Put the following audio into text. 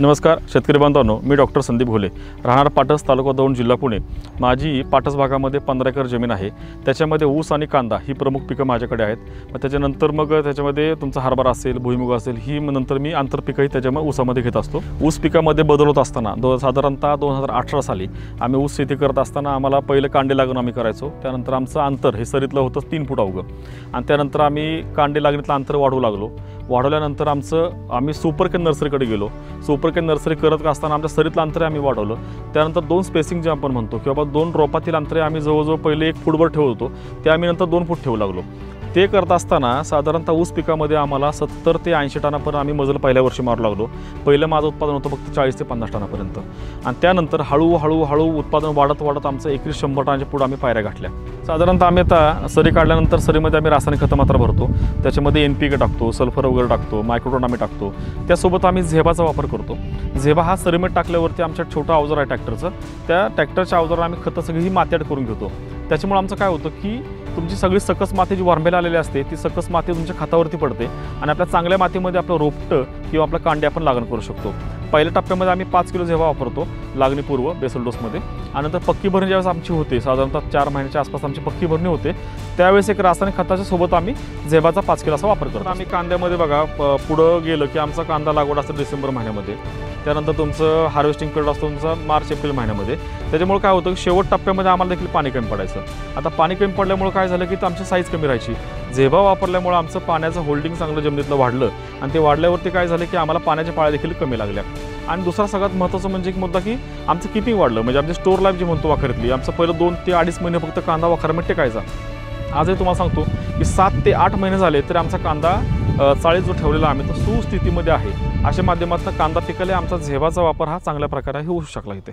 नमस्कार शेतकरी बांधवांनो, मी डॉक्टर संदीप घोले, राहणार पाटस, तालुका दौंड, जिल्हा पुणे। माझी पाटस भागामध्ये 15 एकर जमीन आहे। त्याच्यामध्ये ऊस आणि कांदा ही प्रमुख पिकं माझ्याकडे आहेत। मग त्याच्यानंतर त्याच्यामध्ये तुमचा हरभरा असेल, भुईमुग असेल, ही नंतर मी आंतरपिकंही त्याच्यामध्ये ऊसामध्ये घेत असतो। ऊस पिकामध्ये बदल होत असताना साधारणतः 2018 साली आम्ही ऊस शेती करत असताना आम्हाला पहिलं कांडे लागण आम्ही करायचो। त्यानंतर आमचं अंतर हे सरीतलं होतं 3 फूट अवघं, आणि त्यानंतर आम्ही कांडे लागणीतलं अंतर वाढवू लागलो। वाढवल्यानंतर आम्ही सुपरकेन नर्सरीकडे गेलो। सुपरकेन नर्सरी करत असताना आमच्या सरीतलं अंतर आम्ही वाढवलं। त्यानंतर 2 स्पेसिंग जे आपण म्हणतो किंवा 2 रोपातील अंतरे आम्ही जवळजवळ पहिले 1 फूटवर ठेवत होतो, ते आम्ही नंतर 2 फूट ठेवू लागलो। ते करत असताना साधारणतः ऊस पिकामध्ये आम्हाला 70 ते 80 टनापर्यंत आम्ही मजल पहिल्या वर्षी मारू लागलो। पहिलं माझं उत्पादन होतं फक्त 40 ते 50 टनापर्यंत, आणि त्यानंतर हळूहळू उत्पादन वाढत आमचं 100 टनाच्या पुढे आम्ही पायऱ्या गाठल्या। साधारणतः आम्ही आता सरी काढल्यानंतर सरीमध्ये आम्ही रासायनिक खतं मात्र भरतो। त्याच्यामध्ये NPK टाकतो, सल्फर वगैरे टाकतो, मायक्रोटोन आम्ही टाकतो। त्यासोबत आम्ही झेबाचा वापर करतो। झेबा हा सरीमध्ये टाकल्यावरती आमच्या छोटा अवजार आहे ट्रॅक्टरचं, त्या ट्रॅक्टरच्या अवजारावर आम्ही खतं सगळी मातीआड करून घेतो। त्याच्यामुळे आमचं काय होतं की तुमची सगळी सकस माती जी वारंबेला आलेली असते ती सकस माती तुमच्या खतावरती पडते, आणि आपल्या चांगल्या मातीमध्ये आपलं रोपटं किंवा आपला कांडे आपण लागण करू शकतो। पहिल्या टप्प्यामध्ये आम्ही 5 किलो झेबा वापरतो लागणीपूर्व बेसल डोसमध्ये, आणि नंतर पक्की भरणी ज्यावेळेस आमची होते, साधारणतः 4 महिन्याच्या आसपास आमची पक्की भरणी होते, त्यावेळेस एक रासायनिक खताच्या सोबत आम्ही झेबाचा 5 किलो असा वापर करतो। आम्ही कांद्यामध्ये बघा पुढं गेलं की आमचा कांदा लागवड असतो डिसेंबर महिन्यामध्ये, त्यानंतर तुमचं हार्वेस्टिंग पिरियड असतो तुमचा मार्च एप्रिल महिन्यामध्ये। त्याच्यामुळे काय होतं की शेवट टप्प्यामध्ये आम्हाला देखील पाणी कमी पडायचं। आता पाणी कमी पडल्यामुळे काय झालं की आमची साईज कमी राहायची। झेबा वापरल्यामुळे आमचं पाण्याचं होल्डिंग चांगलं जमिनीतलं वाढलं, आणि ते वाढल्यावरती काय झालं की आम्हाला पाण्याच्या पाळ्या देखील कमी लागल्या। आणि दुसरा सगळ्यात महत्त्वाचं म्हणजे एक मुद्दा की आमचं किपिंग वाढलं, म्हणजे आमची स्टोर लाईफ जी म्हणतो वाखरीतली, आमचं पहिलं 2 ते 2.5 महिने फक्त कांदा वाखरामध्ये टेकायचा। आजही तुम्हाला सांगतो की 7 ते 8 महिने झाले तरी आमचा कांदा चाळीत जो ठेवलेला आम्ही तो सुस्थितीमध्ये आहे। अशा माध्यमातून कांदा पिकाला आमचा झेबाचा वापर हा चांगल्या प्रकारे होऊ शकला इथे।